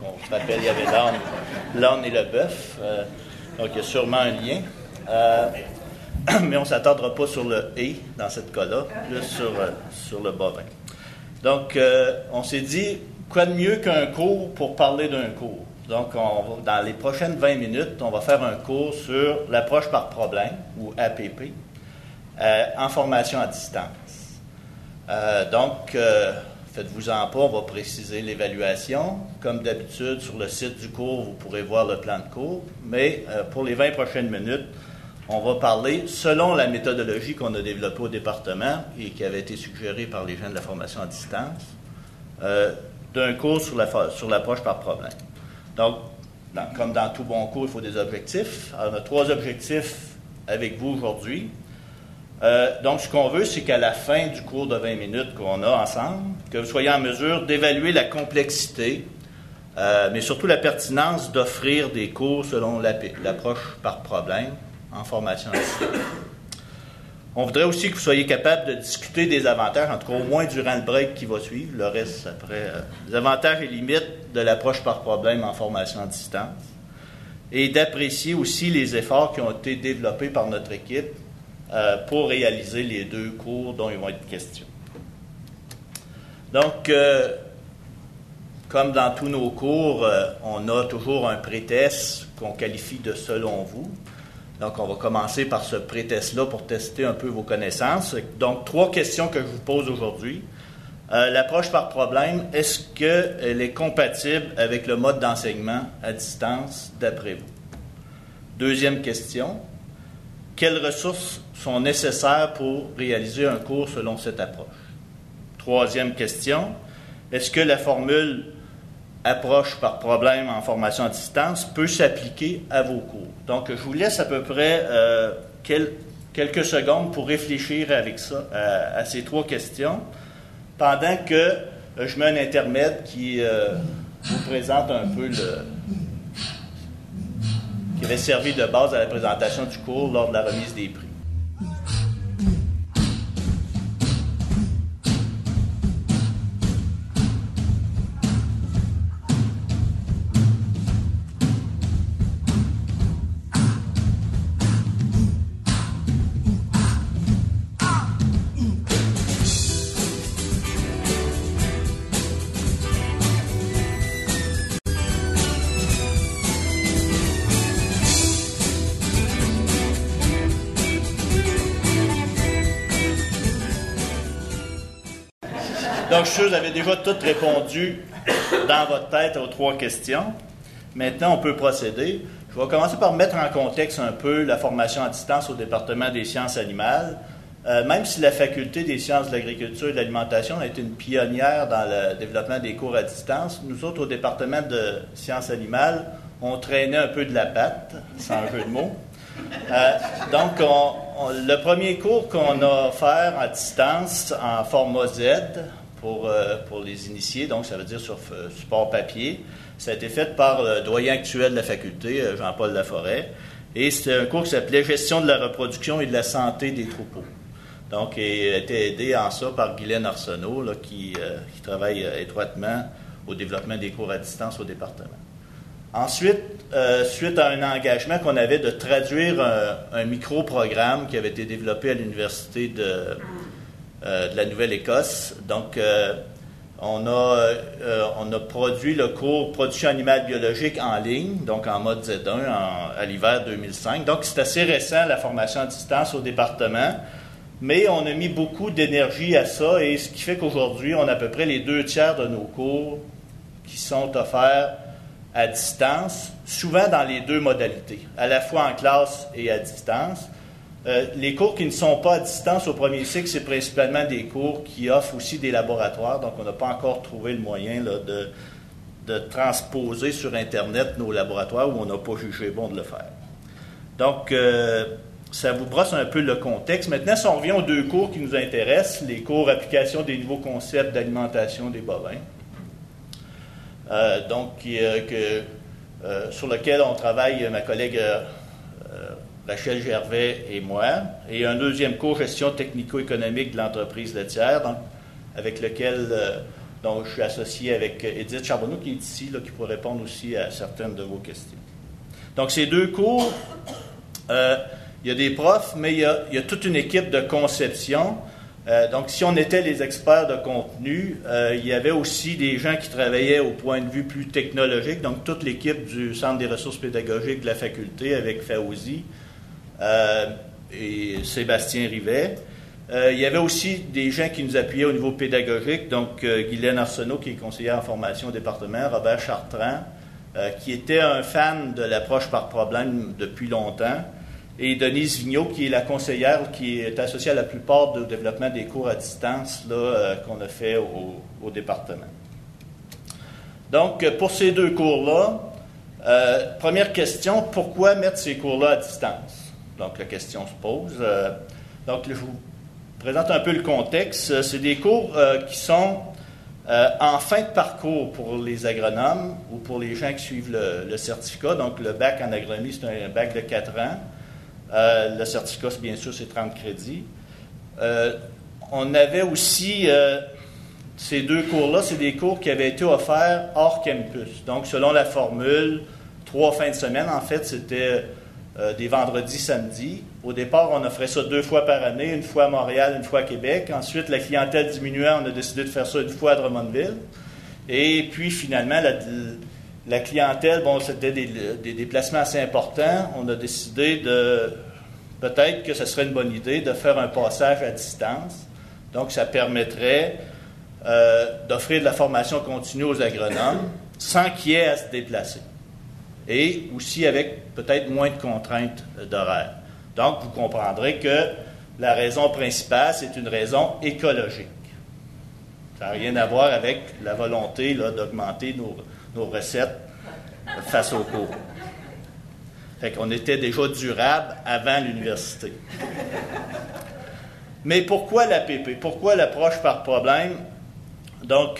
On se rappelle, il y avait l'âne et le bœuf, donc il y a sûrement un lien. Mais on ne s'attendra pas sur le « et » dans cette cas-là, plus sur le bovin. Donc, on s'est dit, quoi de mieux qu'un cours pour parler d'un cours? Donc, dans les prochaines 20 minutes, on va faire un cours sur l'approche par problème, ou APP, en formation à distance. Faites-vous-en pas, on va préciser l'évaluation. Comme d'habitude, sur le site du cours, vous pourrez voir le plan de cours. Mais pour les 20 prochaines minutes, on va parler, selon la méthodologie qu'on a développée au département et qui avait été suggérée par les gens de la formation à distance, d'un cours sur l'approche par problème. Donc, comme dans tout bon cours, il faut des objectifs. Alors, on a 3 objectifs avec vous aujourd'hui. Donc, ce qu'on veut, c'est qu'à la fin du cours de 20 minutes qu'on a ensemble, que vous soyez en mesure d'évaluer la complexité, mais surtout la pertinence d'offrir des cours selon l'approche par problème en formation à distance. On voudrait aussi que vous soyez capable de discuter des avantages, en tout cas au moins durant le break qui va suivre, le reste après, les avantages et limites de l'approche par problème en formation à distance, et d'apprécier aussi les efforts qui ont été développés par notre équipe pour réaliser les 2 cours dont il va être question. Donc, comme dans tous nos cours, on a toujours un pré-test qu'on qualifie de « selon vous ». Donc, on va commencer par ce pré-test-là pour tester un peu vos connaissances. Donc, 3 questions que je vous pose aujourd'hui. L'approche par problème, est-ce qu'elle est compatible avec le mode d'enseignement à distance d'après vous? Deuxième question. Quelles ressources sont nécessaires pour réaliser un cours selon cette approche? Troisième question, est-ce que la formule approche par problème en formation à distance peut s'appliquer à vos cours? Donc, je vous laisse à peu près quelques secondes pour réfléchir à ces 3 questions, pendant que je mets un intermède qui vous présente un peu qui avait servi de base à la présentation du cours lors de la remise des prix. Donc, je suis sûr que vous avez déjà toutes répondu dans votre tête aux 3 questions. Maintenant, on peut procéder. Je vais commencer par mettre en contexte un peu la formation à distance au département des sciences animales. Même si la faculté des sciences de l'agriculture et de l'alimentation a été une pionnière dans le développement des cours à distance, nous autres, au département de sciences animales, on traînait un peu de la patte, sans jeu de mots. Donc, le premier cours qu'on a offert à distance en format Z, pour les initiés, donc ça veut dire sur support papier. Ça a été fait par le doyen actuel de la faculté, Jean-Paul Laforêt, et c'était un cours qui s'appelait « Gestion de la reproduction et de la santé des troupeaux ». Donc, il a été aidé en ça par Guylaine Arsenault, là, qui travaille étroitement au développement des cours à distance au département. Ensuite, suite à un engagement qu'on avait de traduire un micro-programme qui avait été développé à l'Université de la Nouvelle-Écosse. Donc, on a produit le cours Production animale biologique en ligne, donc en mode Z1 à l'hiver 2005. Donc, c'est assez récent, la formation à distance au département, mais on a mis beaucoup d'énergie à ça, et ce qui fait qu'aujourd'hui, on a à peu près les 2/3 de nos cours qui sont offerts à distance, souvent dans les 2 modalités, à la fois en classe et à distance. Les cours qui ne sont pas à distance au premier cycle, c'est principalement des cours qui offrent aussi des laboratoires, donc on n'a pas encore trouvé le moyen là, de transposer sur Internet nos laboratoires où on n'a pas jugé bon de le faire. Donc, ça vous brosse un peu le contexte. Maintenant, si on revient aux 2 cours qui nous intéressent, les cours application des nouveaux concepts d'alimentation des bovins, sur lequel on travaille, ma collègue Rachel Gervais et moi, et un deuxième cours gestion technico-économique de l'entreprise laitière, donc, avec lequel Donc, je suis associé avec Edith Charbonneau, qui est ici, là, qui pourrait répondre aussi à certaines de vos questions. Donc, ces 2 cours, il y a des profs, mais il y a toute une équipe de conception. Donc, si on était les experts de contenu, il y avait aussi des gens qui travaillaient au point de vue plus technologique, donc toute l'équipe du Centre des ressources pédagogiques de la faculté avec Fawzi et Sébastien Rivet. Il y avait aussi des gens qui nous appuyaient au niveau pédagogique, donc Guylaine Arsenault, qui est conseillère en formation au département, Robert Chartrand, qui était un fan de l'approche par problème depuis longtemps, et Denise Vigneault, qui est la conseillère qui est associée à la plupart du développement des cours à distance là, qu'on a fait au département. Donc, pour ces 2 cours-là, première question, pourquoi mettre ces cours-là à distance? Donc, la question se pose. Donc, je vous présente un peu le contexte. C'est des cours qui sont en fin de parcours pour les agronomes ou pour les gens qui suivent le certificat. Donc, le bac en agronomie, c'est un bac de 4 ans. Le certificat, bien sûr, c'est 30 crédits. On avait aussi, ces 2 cours-là, c'est des cours qui avaient été offerts hors campus. Donc, selon la formule, 3 fins de semaine, en fait, c'était des vendredis, samedis. Au départ, on offrait ça 2 fois par année, une fois à Montréal, une fois à Québec. Ensuite, la clientèle diminuant, on a décidé de faire ça une fois à Drummondville. Et puis, finalement, la clientèle, bon, c'était des déplacements assez importants. On a décidé peut-être que ce serait une bonne idée de faire un passage à distance. Donc, ça permettrait d'offrir de la formation continue aux agronomes sans qu'il y ait à se déplacer. Et aussi avec peut-être moins de contraintes d'horaire. Donc, vous comprendrez que la raison principale, c'est une raison écologique. Ça n'a rien à voir avec la volonté là, d'augmenter nos recettes face aux cours. Fait qu'on était déjà durable avant l'université. Mais pourquoi l'APP? Pourquoi l'approche par problème? Donc,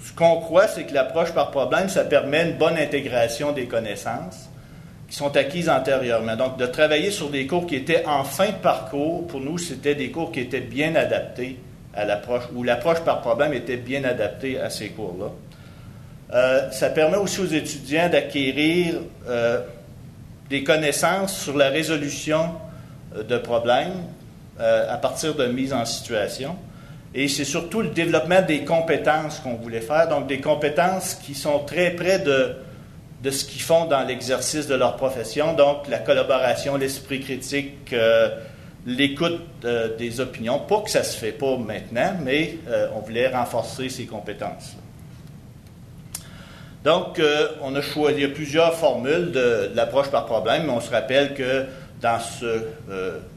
ce qu'on croit, c'est que l'approche par problème, ça permet une bonne intégration des connaissances qui sont acquises antérieurement. Donc, de travailler sur des cours qui étaient en fin de parcours, pour nous, c'était des cours qui étaient bien adaptés à l'approche, où l'approche par problème était bien adaptée à ces cours-là. Ça permet aussi aux étudiants d'acquérir des connaissances sur la résolution de problèmes à partir de mise en situation. Et c'est surtout le développement des compétences qu'on voulait faire, donc des compétences qui sont très près de ce qu'ils font dans l'exercice de leur profession, donc la collaboration, l'esprit critique, l'écoute des opinions. Pas que ça ne se fait pas maintenant, mais on voulait renforcer ces compétences. Donc, on a choisi, il y a plusieurs formules de l'approche par problème, mais on se rappelle que dans ce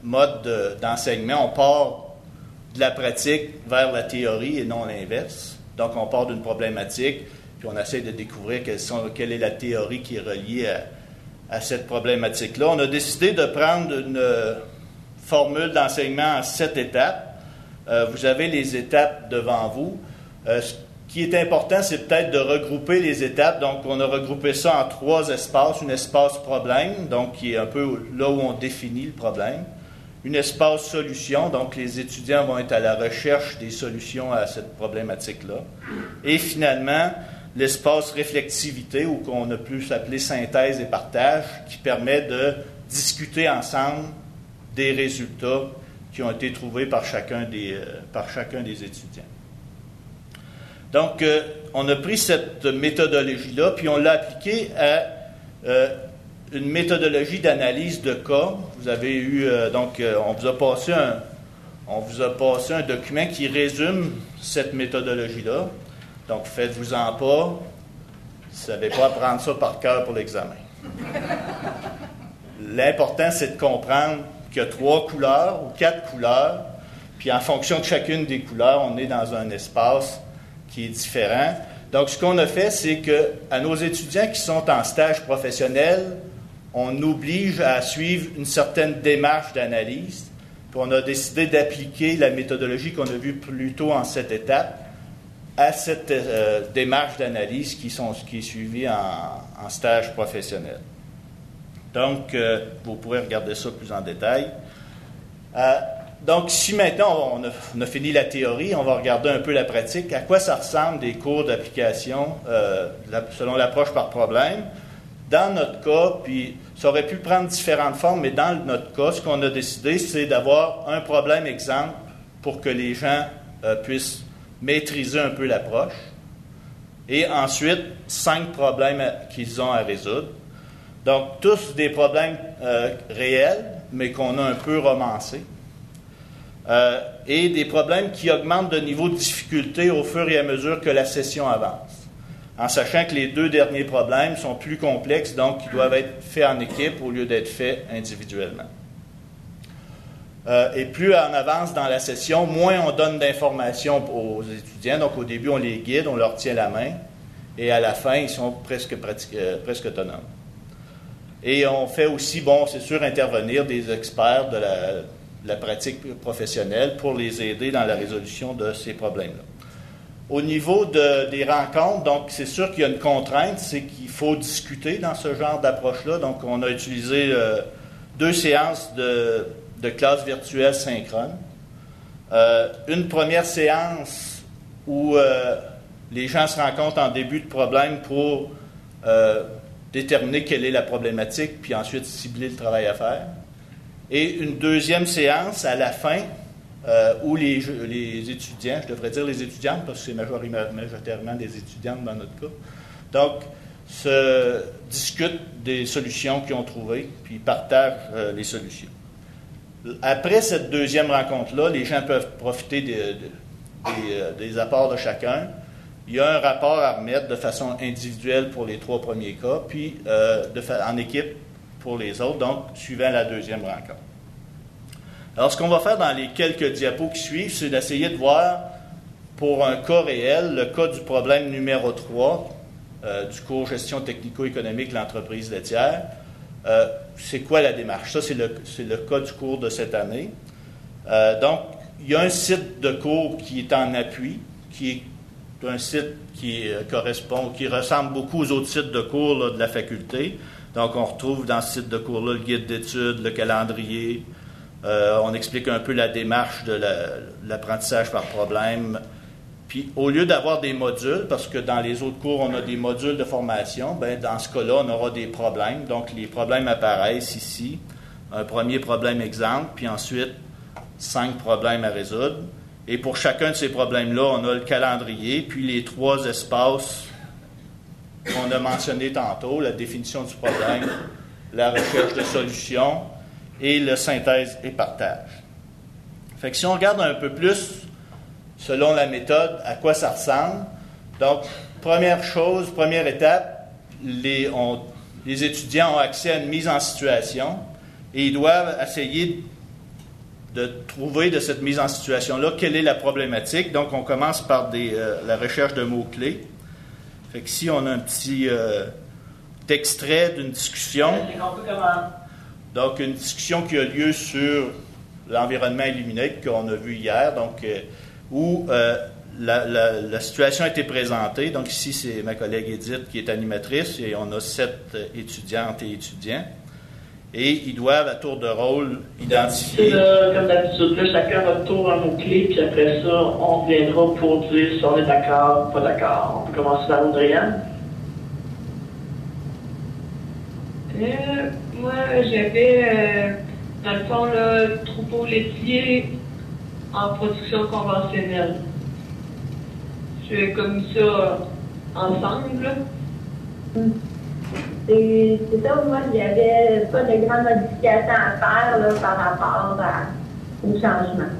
mode d'enseignement, on part de la pratique vers la théorie et non l'inverse. Donc, on part d'une problématique, puis on essaie de découvrir quelle est la théorie qui est reliée à cette problématique-là. On a décidé de prendre une formule d'enseignement en 7 étapes. Vous avez les étapes devant vous. Ce qui est important, c'est peut-être de regrouper les étapes. Donc, on a regroupé ça en 3 espaces. Un espace problème, donc qui est un peu là où on définit le problème. Un espace solution, donc les étudiants vont être à la recherche des solutions à cette problématique-là. Et finalement, l'espace réflexivité, ou qu'on a pu s'appeler synthèse et partage, qui permet de discuter ensemble des résultats qui ont été trouvés par chacun des étudiants. Donc, on a pris cette méthodologie-là, puis on l'a appliquée à une méthodologie d'analyse de cas. Vous avez eu, on vous a passé un document qui résume cette méthodologie-là. Donc, faites-vous-en pas. Vous ne savez pas apprendre ça par cœur pour l'examen. L'important, c'est de comprendre qu'il y a 3 couleurs ou 4 couleurs, puis en fonction de chacune des couleurs, on est dans un espace qui est différent. Donc, ce qu'on a fait, c'est qu'à nos étudiants qui sont en stage professionnel, on oblige à suivre une certaine démarche d'analyse. Puis on a décidé d'appliquer la méthodologie qu'on a vue plus tôt en 7 étapes à cette démarche d'analyse qui est suivie en stage professionnel. Donc, vous pourrez regarder ça plus en détail. Donc, si maintenant on a fini la théorie, on va regarder un peu la pratique. À quoi ça ressemble des cours d'application selon l'approche par problème? Dans notre cas, puis ça aurait pu prendre différentes formes, mais dans notre cas, ce qu'on a décidé, c'est d'avoir un problème exemple pour que les gens puissent maîtriser un peu l'approche. Et ensuite, 5 problèmes qu'ils ont à résoudre. Donc, tous des problèmes réels, mais qu'on a un peu romancés. Et des problèmes qui augmentent de niveau de difficulté au fur et à mesure que la session avance. En sachant que les 2 derniers problèmes sont plus complexes, donc ils doivent être faits en équipe au lieu d'être faits individuellement. Et plus on avance dans la session, moins on donne d'informations aux étudiants. Donc au début, on les guide, on leur tient la main, et à la fin, ils sont presque autonomes. Et on fait aussi, c'est sûr, intervenir des experts de la pratique professionnelle pour les aider dans la résolution de ces problèmes-là. Au niveau des rencontres, donc c'est sûr qu'il y a une contrainte, c'est qu'il faut discuter dans ce genre d'approche-là. Donc on a utilisé 2 séances de classe virtuelle synchrone. Une première séance où les gens se rencontrent en début de problème pour déterminer quelle est la problématique, puis ensuite cibler le travail à faire. Et une deuxième séance à la fin, où les étudiants, je devrais dire les étudiantes, parce que c'est majoritairement des étudiantes dans notre cas, donc se discutent des solutions qu'ils ont trouvées, puis partagent les solutions. Après cette deuxième rencontre-là, les gens peuvent profiter des apports de chacun. Il y a un rapport à remettre de façon individuelle pour les 3 premiers cas, puis en équipe pour les autres, donc suivant la deuxième rencontre. Alors, ce qu'on va faire dans les quelques diapos qui suivent, c'est d'essayer de voir, pour un cas réel, le cas du problème numéro 3 du cours Gestion technico-économique de l'entreprise laitière. C'est quoi la démarche? Ça, c'est le cas du cours de cette année. Donc, il y a un site de cours qui est en appui, qui est un site qui ressemble beaucoup aux autres sites de cours là, de la faculté. Donc, on retrouve dans ce site de cours-là le guide d'études, le calendrier. On explique un peu la démarche de l'apprentissage par problème. Puis, au lieu d'avoir des modules, parce que dans les autres cours, on a des modules de formation, dans ce cas-là, on aura des problèmes. Donc, les problèmes apparaissent ici. Un premier problème exemple, puis ensuite, 5 problèmes à résoudre. Et pour chacun de ces problèmes-là, on a le calendrier, puis les 3 espaces qu'on a mentionnés tantôt, la définition du problème, la recherche de solutions et le synthèse et partage. Fait que si on regarde un peu plus, selon la méthode, à quoi ça ressemble, donc, première étape, les étudiants ont accès à une mise en situation et ils doivent essayer de trouver de cette mise en situation-là quelle est la problématique. Donc, on commence par la recherche de mots-clés. Fait que ici, on a un petit extrait d'une discussion. Donc, une discussion qui a lieu sur l'environnement Illuminate qu'on a vu hier, donc où la situation a été présentée. Donc, ici, c'est ma collègue Edith qui est animatrice et on a 7 étudiantes et étudiants. Et ils doivent, à tour de rôle, identifier... Comme d'habitude, là, chacun va tour un mot-clé, puis après ça, on reviendra pour dire si on est d'accord ou pas d'accord. On peut commencer par Audriane. Moi, j'avais, dans le fond, le troupeau laitier en production conventionnelle. J'ai comme ça ensemble, là. C'est ça, moi, il n'y avait pas de grandes modifications à faire là, par rapport au changement.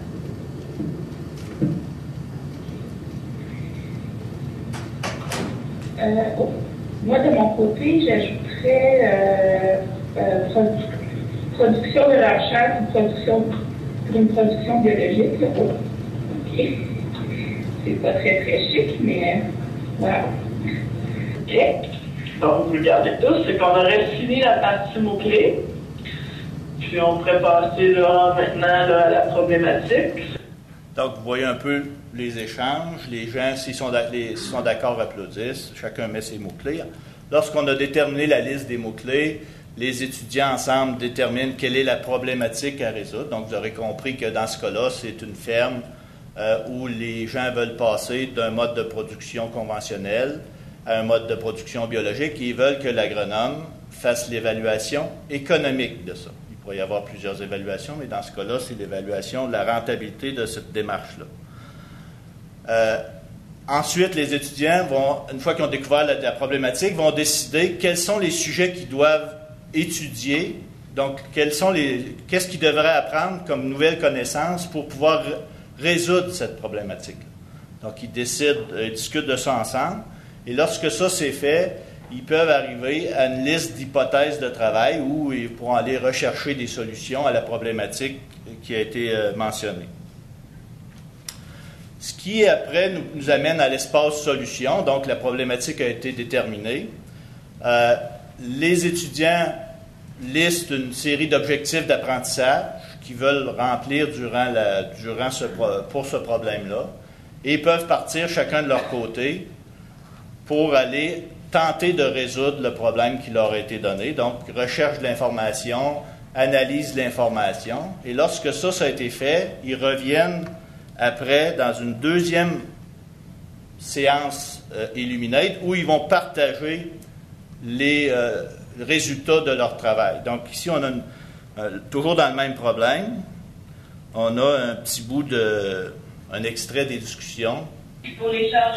Moi, de mon côté, j'ajouterais production de la chair pour une production biologique. Là. OK. C'est pas très, très chic, mais voilà. OK. Donc, vous regardez tous, c'est qu'on aurait fini la partie mots-clés. Puis, on pourrait passer maintenant à la problématique. Donc, vous voyez un peu les échanges. Les gens, s'ils sont d'accord, applaudissent. Chacun met ses mots-clés. Lorsqu'on a déterminé la liste des mots-clés, les étudiants ensemble déterminent quelle est la problématique à résoudre. Donc, vous aurez compris que dans ce cas-là, c'est une ferme où les gens veulent passer d'un mode de production conventionnel à un mode de production biologique et ils veulent que l'agronome fasse l'évaluation économique de ça. Il pourrait y avoir plusieurs évaluations, mais dans ce cas-là, c'est l'évaluation de la rentabilité de cette démarche-là. Ensuite, les étudiants vont, une fois qu'ils ont découvert la problématique, vont décider quels sont les sujets qu'ils doivent étudier. Donc, qu'est-ce qu'ils devraient apprendre comme nouvelles connaissances pour pouvoir résoudre cette problématique. Donc, ils discutent de ça ensemble. Et lorsque ça c'est fait, ils peuvent arriver à une liste d'hypothèses de travail où ils pourront aller rechercher des solutions à la problématique qui a été mentionnée. Ce qui, après, nous amène à l'espace solution. Donc, la problématique a été déterminée. Les étudiants listent une série d'objectifs d'apprentissage qu'ils veulent remplir pour ce problème-là. Et ils peuvent partir chacun de leur côté pour aller tenter de résoudre le problème qui leur a été donné. Donc, recherche de l'information, analyse de l'information. Et lorsque ça a été fait, ils reviennent après dans une deuxième séance Illuminate où ils vont partager les résultats de leur travail. Donc, ici, on a toujours dans le même problème, on a un petit bout un extrait des discussions. Pour les charges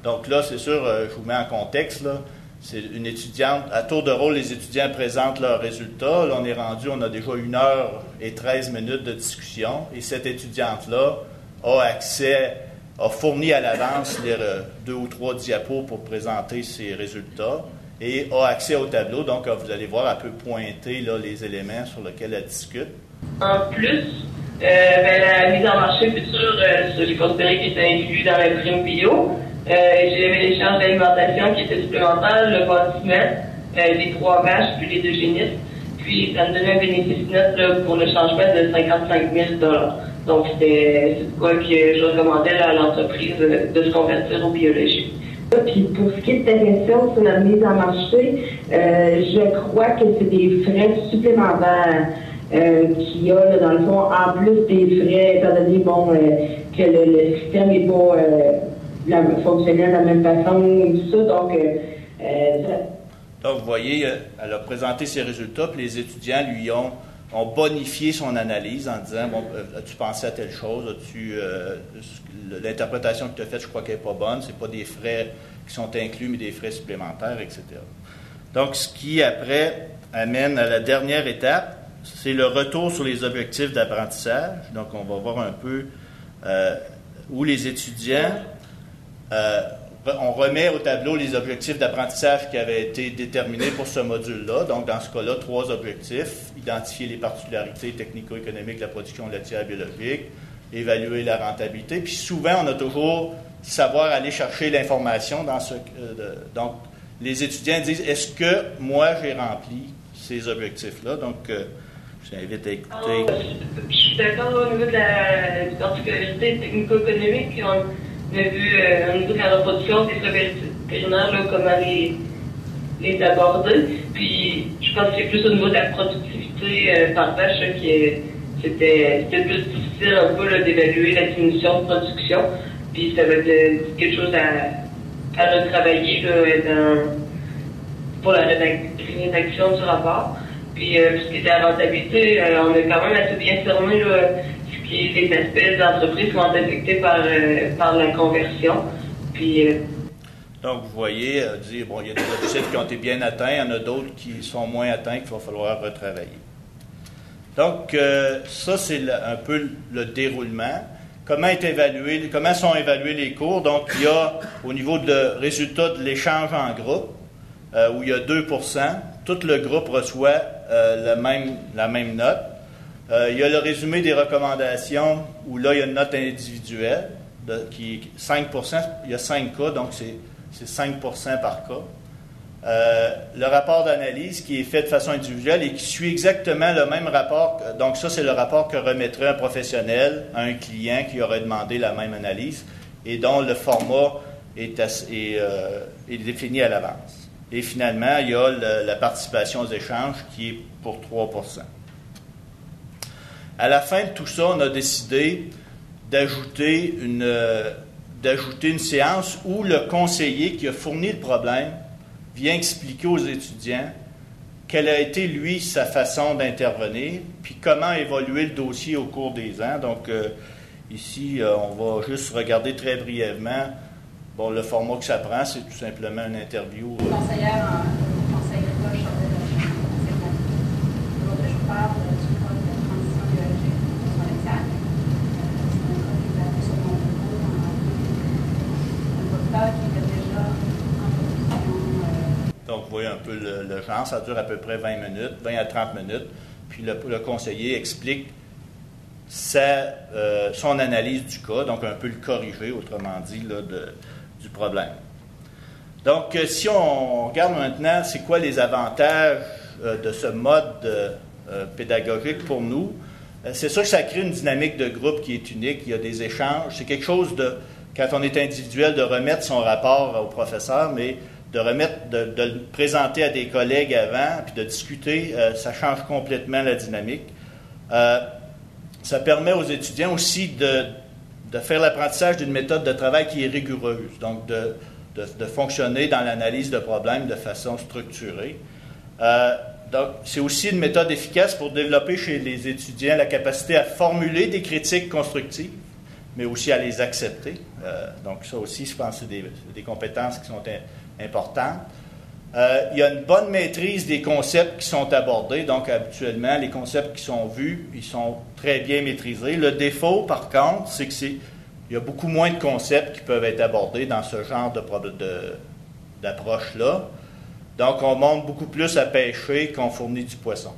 Donc là, c'est sûr, je vous mets en contexte, là. C'est une étudiante, à tour de rôle, les étudiants présentent leurs résultats. Là, on a déjà 1h13 de discussion. Et cette étudiante-là a fourni à l'avance les 2 ou 3 diapos pour présenter ses résultats et a accès au tableau. Donc, vous allez voir, elle peut pointer là, les éléments sur lesquels elle discute. En plus, la mise en marché future, j'ai considéré qu'il était inclus dans la prime bio. J'avais les charges d'alimentation qui étaient supplémentaires, le bâtiment, les 3 vaches, puis les 2 génistes. Puis, ça me donnait un bénéfice net là, pour le changement de 55 000 $. Donc, c'est quoi que je recommandais là, à l'entreprise de se convertir au biologique. Puis pour ce qui est de ta question sur la mise en marché, je crois que c'est des frais supplémentaires qu'il y a, là, dans le fond, en plus des frais, étant donné que le système n'est pas fonctionnel de la même façon et tout ça. Donc, vous voyez, elle a présenté ses résultats, puis les étudiants lui ont bonifié son analyse en disant, as-tu pensé à telle chose, l'interprétation que tu as faite, je crois qu'elle n'est pas bonne, ce n'est pas des frais qui sont inclus, mais des frais supplémentaires, etc. Donc, ce qui, après, amène à la dernière étape, c'est le retour sur les objectifs d'apprentissage. Donc, on va voir un peu où les étudiants, on remet au tableau les objectifs d'apprentissage qui avaient été déterminés pour ce module-là. Donc, dans ce cas-là, 3 objectifs. Identifier les particularités technico-économiques de la production laitière biologique, évaluer la rentabilité. Puis souvent, on a toujours savoir aller chercher l'information dans ce... donc, les étudiants disent, est-ce que moi, j'ai rempli ces objectifs-là? Donc, je t'invite à écouter. Je suis d'accord au niveau de la particularité technico-économique. On a vu au niveau de la reproduction des travailleurs vétérinaires, là, comment les aborder. Puis, je pense que c'est plus au niveau de la productivité par vache c'était plus difficile un peu là, d'évaluer la diminution de production. Puis, ça va être quelque chose à retravailler là, pour la rédaction du rapport. Puis, pour ce qui est de la rentabilité, on a quand même assez bien cerné là, ce qui est les aspects d'entreprise qui vont être affectés par la conversion. Puis, donc, vous voyez, il y a des objectifs qui ont été bien atteints, il y en a d'autres qui sont moins atteints qu'il va falloir retravailler. Donc, ça, c'est un peu le déroulement. Comment sont évalués les cours? Donc, il y a, au niveau de résultats de l'échange en groupe, où il y a 2%, tout le groupe reçoit la même note. Il y a le résumé des recommandations, où là, il y a une note individuelle, qui est 5%, il y a 5 cas, donc c'est 5% par cas. Le rapport d'analyse qui est fait de façon individuelle et qui suit exactement le même rapport. Donc ça, c'est le rapport que remettrait un professionnel à un client qui aurait demandé la même analyse et dont le format est défini à l'avance. Et finalement, il y a la participation aux échanges qui est pour 3%. À la fin de tout ça, on a décidé d'ajouter une séance où le conseiller qui a fourni le problème vient expliquer aux étudiants quelle a été, lui, sa façon d'intervenir, puis comment évoluer le dossier au cours des ans. Donc, ici, on va juste regarder très brièvement. Bon, le format que ça prend, c'est tout simplement une interview. Conseillère en conseil agricole, Charlotte. Aujourd'hui, je vous parle du code de transition biologique sur l'examen. C'est un code qui est appelé sur mon cours un docteur qui était déjà en production. Donc, vous voyez un peu le genre, ça dure à peu près 20 minutes, 20 à 30 minutes. Puis le conseiller explique son analyse du cas, donc un peu le corriger, autrement dit, là, du problème. Donc, si on regarde maintenant, c'est quoi les avantages de ce mode pédagogique pour nous? C'est sûr que ça crée une dynamique de groupe qui est unique, il y a des échanges. C'est quelque chose quand on est individuel, de remettre son rapport au professeur, mais de le présenter à des collègues avant, puis de discuter, ça change complètement la dynamique. Ça permet aux étudiants aussi de faire l'apprentissage d'une méthode de travail qui est rigoureuse, donc de fonctionner dans l'analyse de problèmes de façon structurée. Donc, c'est aussi une méthode efficace pour développer chez les étudiants la capacité à formuler des critiques constructives, mais aussi à les accepter. Donc, ça aussi, je pense que c'est des compétences qui sont importantes. Il y a une bonne maîtrise des concepts qui sont abordés. Donc, habituellement, les concepts qui sont vus, ils sont très bien maîtrisés. Le défaut, par contre, c'est qu'il y a beaucoup moins de concepts qui peuvent être abordés dans ce genre d'approche-là. Donc, on monte beaucoup plus à pêcher qu'on fournit du poisson.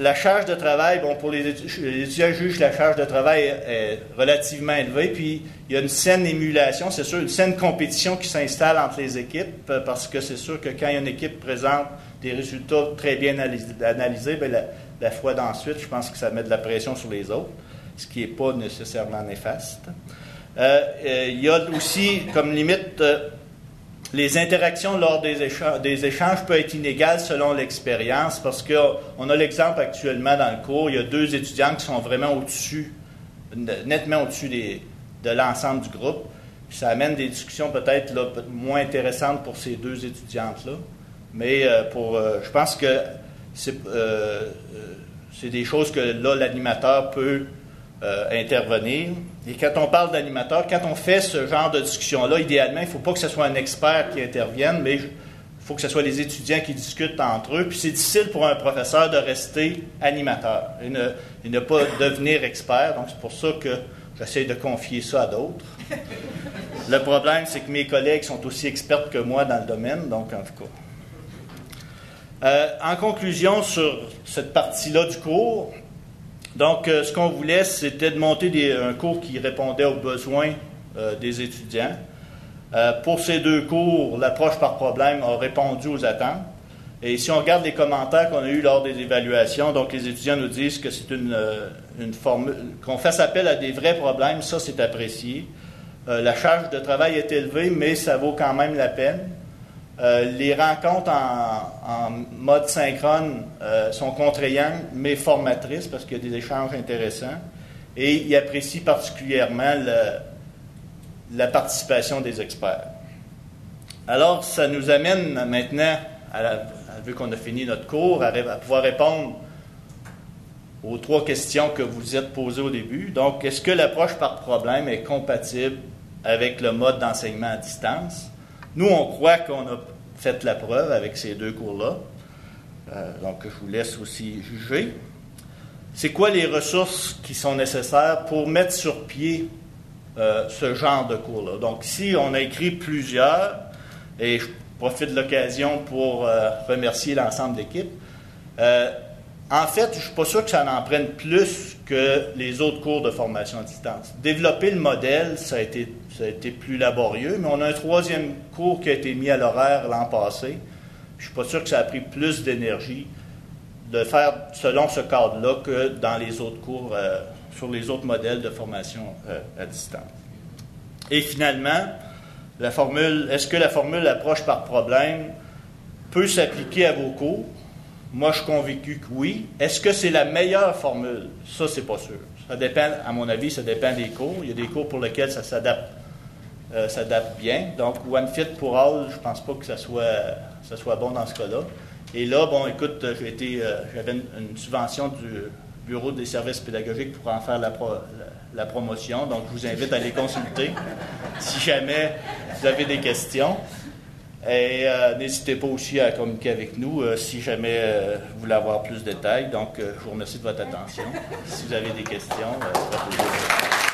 La charge de travail, bon, pour les étudiants jugent que la charge de travail est relativement élevée, puis il y a une saine émulation, c'est sûr, une saine compétition qui s'installe entre les équipes, parce que c'est sûr que quand une équipe présente des résultats très bien analysés, bien, la fois d'ensuite, je pense que ça met de la pression sur les autres, ce qui n'est pas nécessairement néfaste. Il y a aussi, comme limite, les interactions lors des échanges peuvent être inégales selon l'expérience, parce qu'on a l'exemple actuellement dans le cours, il y a 2 étudiants qui sont vraiment nettement au-dessus de l'ensemble du groupe. Puis ça amène des discussions peut-être moins intéressantes pour ces 2 étudiantes-là. Mais je pense que c'est des choses que là, l'animateur peut intervenir. Et quand on parle d'animateur, quand on fait ce genre de discussion-là, idéalement, il ne faut pas que ce soit un expert qui intervienne, mais il faut que ce soit les étudiants qui discutent entre eux. Puis c'est difficile pour un professeur de rester animateur et ne pas devenir expert. Donc c'est pour ça que j'essaie de confier ça à d'autres. Le problème, c'est que mes collègues sont aussi experts que moi dans le domaine, donc en tout cas. En conclusion sur cette partie-là du cours, donc, ce qu'on voulait, c'était de monter un cours qui répondait aux besoins des étudiants. Pour ces 2 cours, l'approche par problème a répondu aux attentes. Et si on regarde les commentaires qu'on a eus lors des évaluations, donc les étudiants nous disent que c'est une formule, qu'on fasse appel à des vrais problèmes, ça c'est apprécié. La charge de travail est élevée, mais ça vaut quand même la peine. Les rencontres en mode synchrone sont contraignantes, mais formatrices, parce qu'il y a des échanges intéressants. Et ils apprécient particulièrement la participation des experts. Alors, ça nous amène maintenant, vu qu'on a fini notre cours, à pouvoir répondre aux 3 questions que vous vous êtes posées au début. Donc, est-ce que l'approche par problème est compatible avec le mode d'enseignement à distance? Nous, on croit qu'on a fait la preuve avec ces 2 cours-là. Donc, je vous laisse aussi juger. C'est quoi les ressources qui sont nécessaires pour mettre sur pied ce genre de cours-là? Donc, ici, on a écrit plusieurs, et je profite de l'occasion pour remercier l'ensemble de l'équipe. En fait, je ne suis pas sûr que ça en prenne plus que les autres cours de formation à distance. Développer le modèle, ça a été plus laborieux, mais on a un 3e cours qui a été mis à l'horaire l'an passé. Je ne suis pas sûr que ça a pris plus d'énergie de faire selon ce cadre-là que dans les autres cours, sur les autres modèles de formation à distance. Et finalement, est-ce que la formule approche par problème peut s'appliquer à vos cours? Moi, je suis convaincu que oui. Est-ce que c'est la meilleure formule? Ça, c'est pas sûr. Ça dépend, à mon avis, ça dépend des cours. Il y a des cours pour lesquels ça s'adapte bien. Donc, One Fit pour All, je pense pas que ça soit bon dans ce cas-là. Et là, bon, écoute, j'avais une subvention du Bureau des services pédagogiques pour en faire la promotion. Donc, je vous invite à les consulter si jamais vous avez des questions. Et n'hésitez pas aussi à communiquer avec nous si jamais vous voulez avoir plus de détails. Donc, je vous remercie de votre attention. Si vous avez des questions, posez-les.